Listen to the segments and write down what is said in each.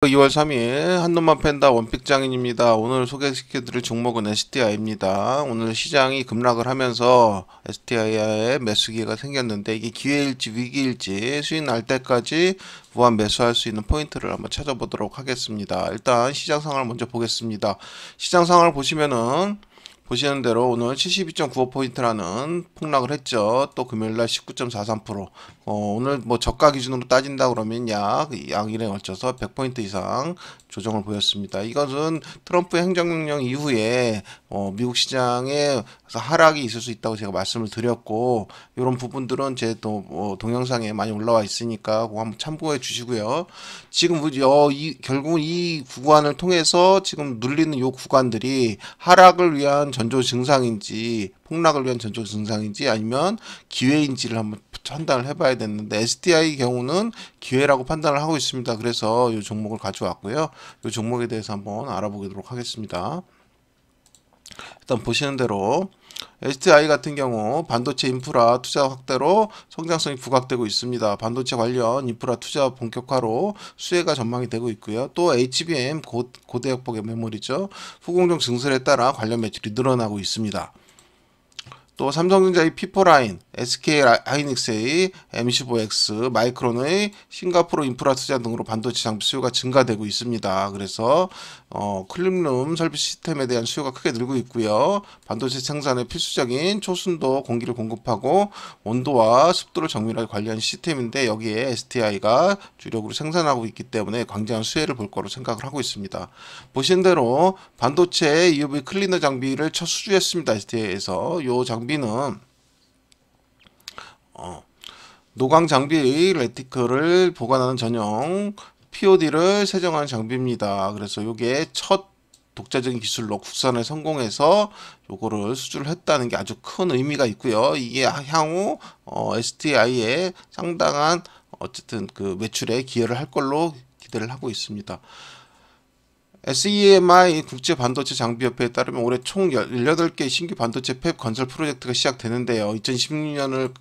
2월 3일 한눈만 팬다 원픽장인입니다. 오늘 소개시켜드릴 종목은 STI입니다. 오늘 시장이 급락을 하면서 STI에 매수 기회가 생겼는데 이게 기회일지 위기일지 수익 날 때까지 무한 매수할 수 있는 포인트를 한번 찾아보도록 하겠습니다. 일단 시장 상황을 먼저 보겠습니다. 시장 상황을 보시는 대로 오늘 72.95포인트라는 폭락을 했죠. 또 금요일날 19.43%. 오늘 뭐 저가 기준으로 따진다 그러면 양일에 걸쳐서 100포인트 이상 조정을 보였습니다. 이것은 트럼프 행정명령 이후에 미국 시장에 하락이 있을 수 있다고 제가 말씀을 드렸고, 이런 부분들은 제 또 동영상에 많이 올라와 있으니까 그거 한번 참고해 주시고요. 지금 결국은 이 구간을 통해서 지금 눌리는 이 구간들이 하락을 위한 전조 증상인지 폭락을 위한 전조 증상인지 아니면 기회인지를 한번 판단을 해봐야 되는데, STI 경우는 기회라고 판단을 하고 있습니다. 그래서 이 종목을 가져왔고요. 이 종목에 대해서 한번 알아보도록 하겠습니다. 일단 보시는 대로 STI 같은 경우 반도체 인프라 투자 확대로 성장성이 부각되고 있습니다. 반도체 관련 인프라 투자 본격화로 수혜가 전망이 되고 있고요. 또 HBM 고대역폭의 메모리죠. 후공정 증설에 따라 관련 매출이 늘어나고 있습니다. 또 삼성전자의 P4라인, SK하이닉스의 M15X, 마이크론의 싱가포르 인프라 투자 등으로 반도체 장비 수요가 증가되고 있습니다. 그래서 클린룸 설비 시스템에 대한 수요가 크게 늘고 있고요. 반도체 생산에 필수적인 초순도 공기를 공급하고 온도와 습도를 정밀하게 관리하는 시스템인데, 여기에 STI가 주력으로 생산하고 있기 때문에 굉장한 수혜를 볼 거로 생각을 하고 있습니다. 보신 대로 반도체 EUV 클리너 장비를 첫 수주했습니다. STI에서. 이 장비는 노광 장비 레티클을 보관하는 전용 POD를 세정하는 장비입니다. 그래서 이게 첫 독자적인 기술로 국산에 성공해서 요거를 수주를 했다는 게 아주 큰 의미가 있고요. 이게 향후 STI에 상당한 어쨌든 그 매출에 기여를 할 걸로 기대를 하고 있습니다. SEMI 국제반도체 장비협회에 따르면 올해 총 18개 신규 반도체 팹 건설 프로젝트가 시작되는데요. 2016년을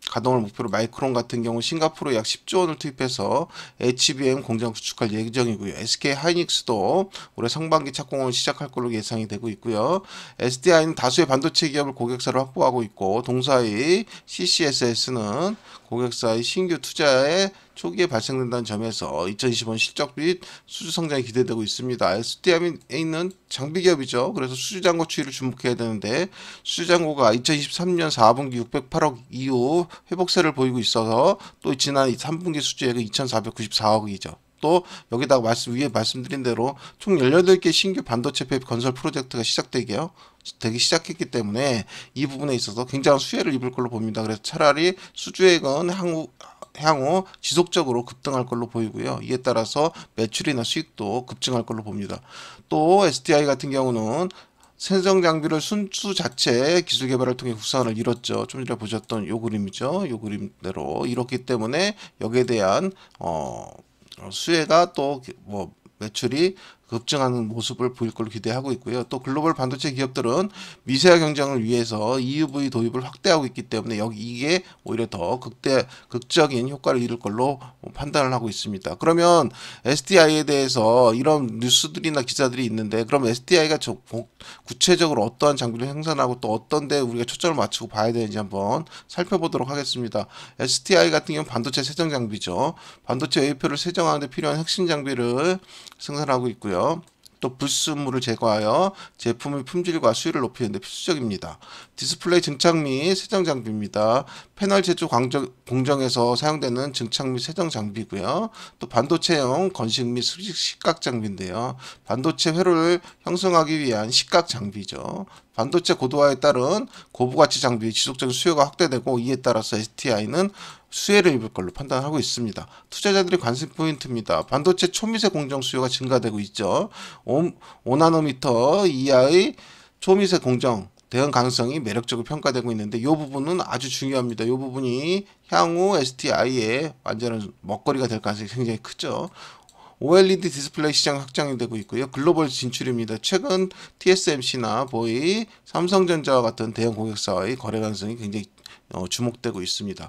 가동을 목표로 마이크론 같은 경우 싱가포르에 약 10조 원을 투입해서 HBM 공장 구축할 예정이고요. SK 하이닉스도 올해 상반기 착공을 시작할 걸로 예상이 되고 있고요. SDI는 다수의 반도체 기업을 고객사로 확보하고 있고, 동사의 CCSS는 고객사의 신규 투자에 초기에 발생된다는 점에서 2025년 실적 및 수주 성장이 기대되고 있습니다. SDI는 장비 기업이죠. 그래서 수주 잔고 추이를 주목해야 되는데, 수주 잔고가 2023년 4분기 608억 이후 회복세를 보이고 있어서 또 지난 3분기 수주액은 2,494억이죠. 또 여기다가 위에 말씀드린 대로 총 18개 신규 반도체 팹 건설 프로젝트가 되기 시작했기 때문에 이 부분에 있어서 굉장한 수혜를 입을 걸로 봅니다. 그래서 차라리 수주액은 향후 지속적으로 급등할 걸로 보이고요. 이에 따라서 매출이나 수익도 급증할 걸로 봅니다. 또 STI 같은 경우는 세정 장비를 순수 자체 기술 개발을 통해 국산을 이뤘죠. 좀 전에 보셨던 요 그림이죠. 요 그림대로 이렇기 때문에 여기에 대한 수혜가 또 뭐 매출이 급증하는 모습을 보일 걸로 기대하고 있고요. 또 글로벌 반도체 기업들은 미세화 경쟁을 위해서 EUV 도입을 확대하고 있기 때문에 이게 오히려 더 극적인 효과를 이룰 걸로 판단을 하고 있습니다. 그러면 STI에 대해서 이런 뉴스들이나 기사들이 있는데, 그럼 STI가 구체적으로 어떠한 장비를 생산하고 또 어떤 데 우리가 초점을 맞추고 봐야 되는지 한번 살펴보도록 하겠습니다. STI 같은 경우는 반도체 세정 장비죠. 반도체 웨이퍼를 세정하는 데 필요한 핵심 장비를 생산하고 있고요. 또 불순물을 제거하여 제품의 품질과 수율을 높이는 데 필수적입니다. 디스플레이 증착 및 세정 장비입니다. 패널 제조 공정에서 사용되는 증착 및 세정 장비고요. 또 반도체형 건식 및 식각 장비인데요. 반도체 회로를 형성하기 위한 식각 장비죠. 반도체 고도화에 따른 고부가치 장비의 지속적인 수요가 확대되고, 이에 따라서 STI는 수혜를 입을 걸로 판단하고 있습니다. 투자자들의 관심 포인트입니다. 반도체 초미세 공정 수요가 증가되고 있죠. 5나노미터 이하의 초미세 공정 대응 가능성이 매력적으로 평가되고 있는데, 이 부분은 아주 중요합니다. 이 부분이 향후 STI의 완전한 먹거리가 될 가능성이 굉장히 크죠. OLED 디스플레이 시장 확장이 되고 있고요. 글로벌 진출입니다. 최근 TSMC나 보이, 삼성전자와 같은 대형 고객사와의 거래 가능성이 굉장히 주목되고 있습니다.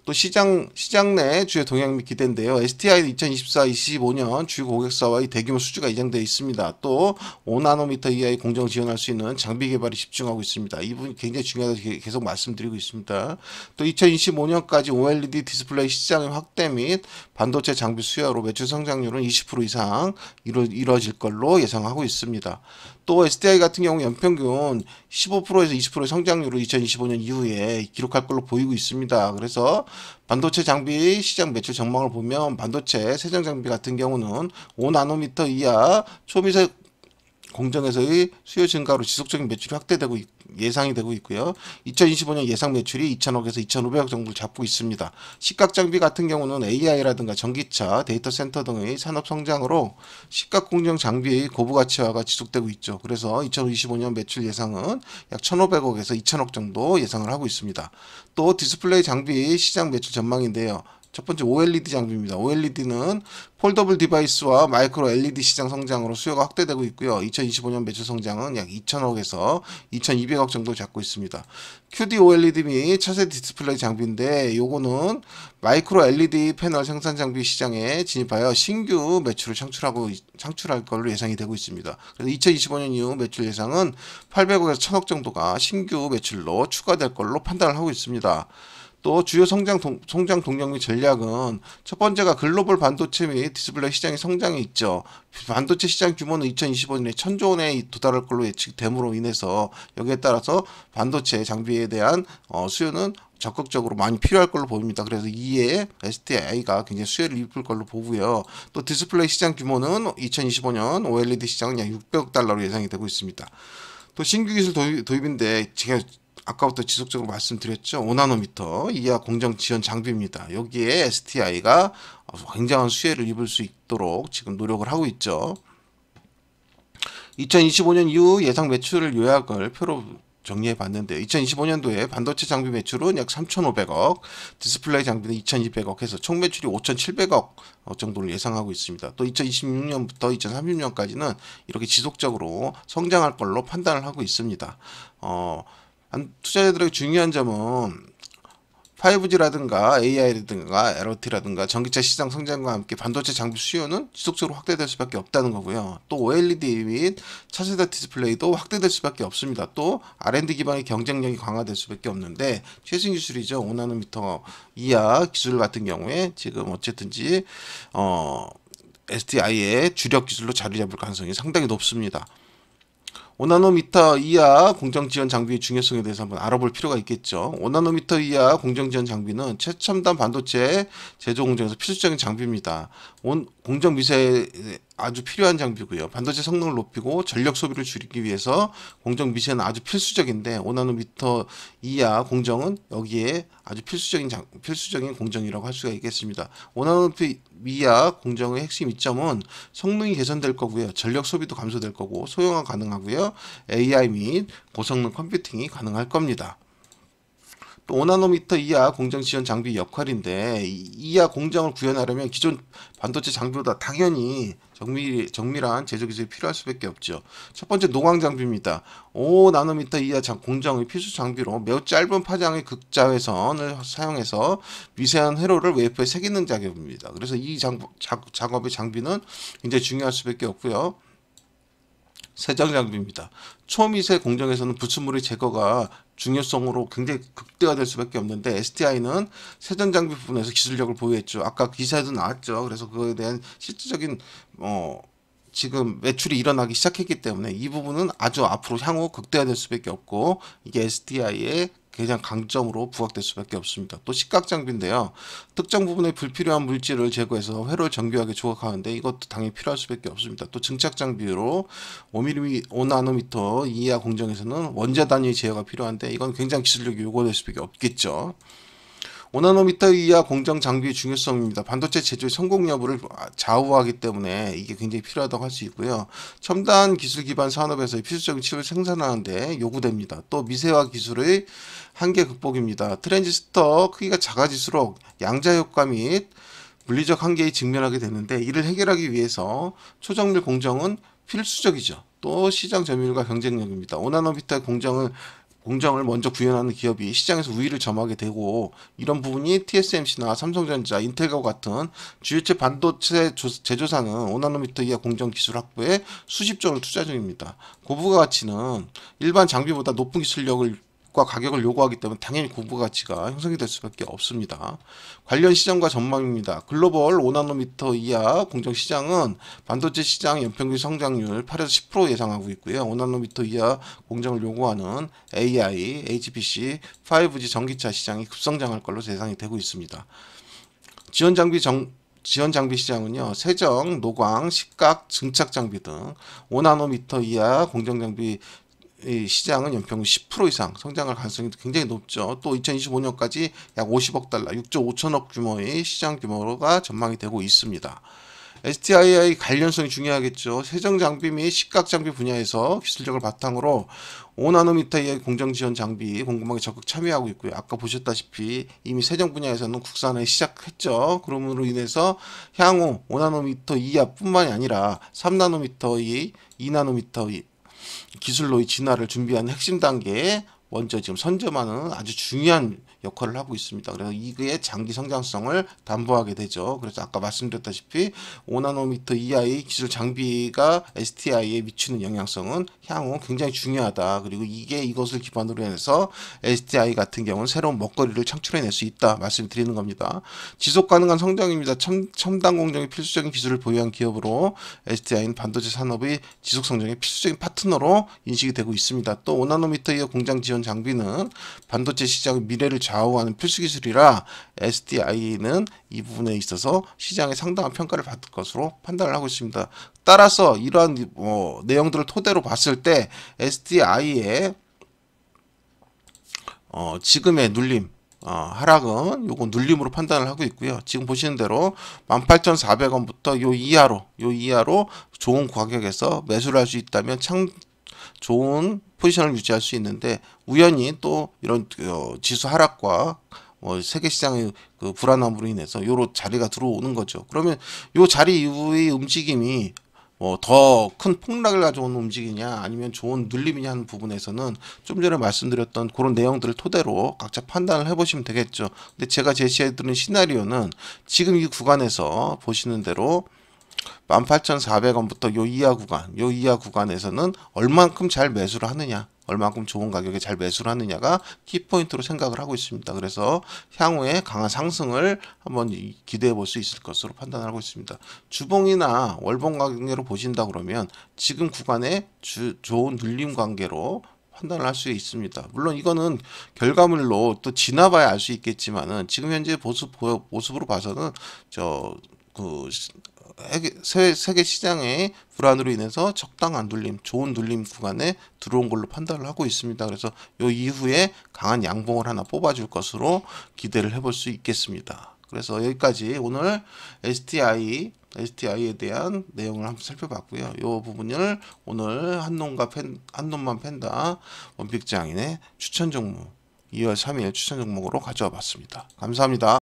또 시장 내 주요 동향 및 기대인데요. STI는 2024-25년 주요 고객사와의 대규모 수주가 예정되어 있습니다. 또 5나노미터 이하의 공정을 지원할 수 있는 장비 개발에 집중하고 있습니다. 이 부분이 굉장히 중요하다고 계속 말씀드리고 있습니다. 또 2025년까지 OLED 디스플레이 시장의 확대 및 반도체 장비 수요로 매출 성장률은 20% 이상 이루어질 걸로 예상하고 있습니다. 또 SDI 같은 경우 연평균 15%에서 20%의 성장률을 2025년 이후에 기록할 걸로 보이고 있습니다. 그래서 반도체 장비 시장 매출 전망을 보면 반도체 세정 장비 같은 경우는 5나노미터 이하 초미세 공정에서의 수요 증가로 지속적인 매출이 확대되고 예상이 되고 있고요. 2025년 예상 매출이 2,000억에서 2,500억 정도를 잡고 있습니다. 시각 장비 같은 경우는 AI라든가 전기차, 데이터 센터 등의 산업 성장으로 시각 공정 장비의 고부 가치화가 지속되고 있죠. 그래서 2025년 매출 예상은 약 1,500억에서 2,000억 정도 예상을 하고 있습니다. 또 디스플레이 장비 시장 매출 전망인데요. 첫 번째 OLED 장비입니다. OLED는 폴더블 디바이스와 마이크로 LED 시장 성장으로 수요가 확대되고 있고요. 2025년 매출 성장은 약 2,000억에서 2,200억 정도 잡고 있습니다. QD OLED 및 차세대 디스플레이 장비인데 요거는 마이크로 LED 패널 생산 장비 시장에 진입하여 신규 매출을 창출할 걸로 예상이 되고 있습니다. 그래서 2025년 이후 매출 예상은 800억에서 1,000억 정도가 신규 매출로 추가될 걸로 판단을 하고 있습니다. 또 주요 성장 동력 및 전략은 첫 번째가 글로벌 반도체 및 디스플레이 시장의 성장이 있죠. 반도체 시장 규모는 2025년에 1,000조 원에 도달할 걸로 예측됨으로 인해서 여기에 따라서 반도체 장비에 대한 수요는 적극적으로 많이 필요할 걸로 보입니다. 그래서 이에 STI가 굉장히 수혜를 입을 걸로 보고요. 또 디스플레이 시장 규모는 2025년 OLED 시장은 약 600억 달러로 예상이 되고 있습니다. 또 신규 기술 도입인데 제가 아까부터 지속적으로 말씀드렸죠. 5나노미터 이하 공정 지원 장비입니다. 여기에 STI가 굉장한 수혜를 입을 수 있도록 지금 노력을 하고 있죠. 2025년 이후 예상 매출 요약을 표로 정리해 봤는데요. 2025년도에 반도체 장비 매출은 약 3,500억, 디스플레이 장비는 2,200억 해서 총 매출이 5,700억 정도를 예상하고 있습니다. 또 2026년부터 2030년까지는 이렇게 지속적으로 성장할 걸로 판단을 하고 있습니다. 투자자들에게 중요한 점은 5G라든가 AI라든가 LOT라든가 전기차 시장 성장과 함께 반도체 장비 수요는 지속적으로 확대될 수밖에 없다는 거고요. 또 OLED 및 차세대 디스플레이도 확대될 수밖에 없습니다. 또 R&D 기반의 경쟁력이 강화될 수밖에 없는데 최신 기술이죠. 5나노미터 이하 기술 같은 경우에 지금 어쨌든지 STI의 주력 기술로 자리 잡을 가능성이 상당히 높습니다. 5나노미터 이하 공정 지원 장비의 중요성에 대해서 한번 알아볼 필요가 있겠죠. 5나노미터 이하 공정 지원 장비는 최첨단 반도체 제조 공정에서 필수적인 장비입니다. 공정 미세에 아주 필요한 장비고요. 반도체 성능을 높이고 전력 소비를 줄이기 위해서 공정 미세는 아주 필수적인데 5나노미터 이하 공정은 여기에 아주 필수적인 공정이라고 할 수가 있겠습니다. 5나노미터 이하 공정의 핵심 이점은 성능이 개선될 거고요. 전력 소비도 감소될 거고 소형화 가능하고요. AI 및 고성능 컴퓨팅이 가능할 겁니다. 또 5나노미터 이하 공정 지원 장비 역할인데 이하 공정을 구현하려면 기존 반도체 장비보다 당연히 정밀한 제조 기술이 필요할 수밖에 없죠. 첫 번째 노광 장비입니다. 5나노미터 이하 공정의 필수 장비로 매우 짧은 파장의 극자외선을 사용해서 미세한 회로를 웨이퍼에 새기는 작업입니다. 그래서 이 작업의 장비는 굉장히 중요할 수밖에 없고요. 세정 장비입니다. 초미세 공정에서는 불순물의 제거가 중요성으로 굉장히 극대화될 수밖에 없는데 STI는 세정 장비 부분에서 기술력을 보유했죠. 아까 기사에도 나왔죠. 그래서 그거에 대한 실질적인 지금 매출이 일어나기 시작했기 때문에 이 부분은 아주 앞으로 향후 극대화될 수밖에 없고 이게 STI의 가장 강점으로 부각될 수밖에 없습니다. 또 시각 장비인데요. 특정 부분의 불필요한 물질을 제거해서 회로를 정교하게 조각하는데 이것도 당연히 필요할 수밖에 없습니다. 또 증착 장비로 5나노미터 이하 공정에서는 원자 단위의 제어가 필요한데 이건 굉장히 기술력이 요구될 수밖에 없겠죠. 5나노미터 이하 공정 장비의 중요성입니다. 반도체 제조의 성공 여부를 좌우하기 때문에 이게 굉장히 필요하다고 할 수 있고요. 첨단 기술 기반 산업에서의 필수적인 칩을 생산하는데 요구됩니다. 또 미세화 기술의 한계 극복입니다. 트랜지스터 크기가 작아질수록 양자 효과 및 물리적 한계에 직면하게 되는데 이를 해결하기 위해서 초정밀 공정은 필수적이죠. 또 시장 점유율과 경쟁력입니다. 5나노미터 공정을 공정을 먼저 구현하는 기업이 시장에서 우위를 점하게 되고, 이런 부분이 TSMC나 삼성전자, 인텔과 같은 주요체 반도체 제조사는 5나노미터 이하 공정 기술 확보에 수십조 원을 투자 중입니다. 그 부가가치는 일반 장비보다 높은 기술력을 과 가격을 요구하기 때문에 당연히 고부가치가 형성이 될 수밖에 없습니다. 관련 시장과 전망입니다. 글로벌 5나노미터 이하 공정 시장은 반도체 시장 연평균 성장률 8에서 10% 예상하고 있고요. 5나노미터 이하 공정을 요구하는 AI, HPC, 5G 전기차 시장이 급성장할 걸로 예상이 되고 있습니다. 지원 장비 시장은요, 세정, 노광, 식각, 증착 장비 등 5나노미터 이하 공정 장비 이 시장은 연평균 10% 이상 성장할 가능성이 굉장히 높죠. 또 2025년까지 약 50억 달러, 6조 5천억 규모의 시장 규모가 전망이 되고 있습니다. STI의 관련성이 중요하겠죠. 세정 장비 및 식각 장비 분야에서 기술력을 바탕으로 5나노미터의 공정 지원 장비 공급망에 적극 참여하고 있고요. 아까 보셨다시피 이미 세정 분야에서는 국산화에 시작했죠. 그러므로 인해서 향후 5나노미터 이하뿐만이 아니라 3나노미터의 2나노미터의 기술로의 진화를 준비하는 핵심 단계에 먼저 지금 선점하는 아주 중요한 역할을 하고 있습니다. 그래서 이게 장기 성장성을 담보하게 되죠. 그래서 아까 말씀드렸다시피 5나노미터 이하의 기술 장비가 STI에 미치는 영향성은 향후 굉장히 중요하다. 그리고 이것을 기반으로 해서 STI 같은 경우는 새로운 먹거리를 창출해낼 수 있다 말씀드리는 겁니다. 지속 가능한 성장입니다. 첨단 공정의 필수적인 기술을 보유한 기업으로 STI는 반도체 산업의 지속 성장의 필수적인 파트너로 인식이 되고 있습니다. 또 5나노미터 이하 공장 지원 장비는 반도체 시장의 미래를 좌우하는 필수 기술이라 STI는 이 부분에 있어서 시장에 상당한 평가를 받을 것으로 판단을 하고 있습니다. 따라서 이러한 내용들을 토대로 봤을 때 STI의 지금의 눌림 하락은 요거 눌림으로 판단을 하고 있고요. 지금 보시는 대로 18,400원부터 요 이하로 좋은 가격에서 매수를 할 수 있다면 좋은 포지션을 유지할 수 있는데, 우연히 또 이런 지수 하락과 세계 시장의 그 불안함으로 인해서 요런 자리가 들어오는 거죠. 그러면 요 자리 이후의 움직임이 더 큰 폭락을 가져오는 움직이냐 아니면 좋은 눌림이냐 하는 부분에서는 좀 전에 말씀드렸던 그런 내용들을 토대로 각자 판단을 해보시면 되겠죠. 근데 제가 제시해드린 시나리오는 지금 이 구간에서 보시는 대로 18,400원부터 요 이하 구간에서는 얼만큼 잘 매수를 하느냐, 얼만큼 좋은 가격에 잘 매수를 하느냐가 키포인트로 생각을 하고 있습니다. 그래서 향후에 강한 상승을 한번 기대해 볼 수 있을 것으로 판단하고 있습니다. 주봉이나 월봉 관계로 보신다 그러면 지금 구간에 좋은 눌림 관계로 판단을 할 수 있습니다. 물론 이거는 결과물로 또 지나봐야 알 수 있겠지만은 지금 현재 모습으로 봐서는 세계 시장의 불안으로 인해서 적당한 눌림, 좋은 눌림 구간에 들어온 걸로 판단을 하고 있습니다. 그래서 요 이후에 강한 양봉을 하나 뽑아줄 것으로 기대를 해볼 수 있겠습니다. 그래서 여기까지 오늘 STI에 대한 내용을 한번 살펴봤고요. 이 부분을 오늘 한놈만 팬다 원픽장인의 추천 종목 2월 3일 추천 종목으로 가져와 봤습니다. 감사합니다.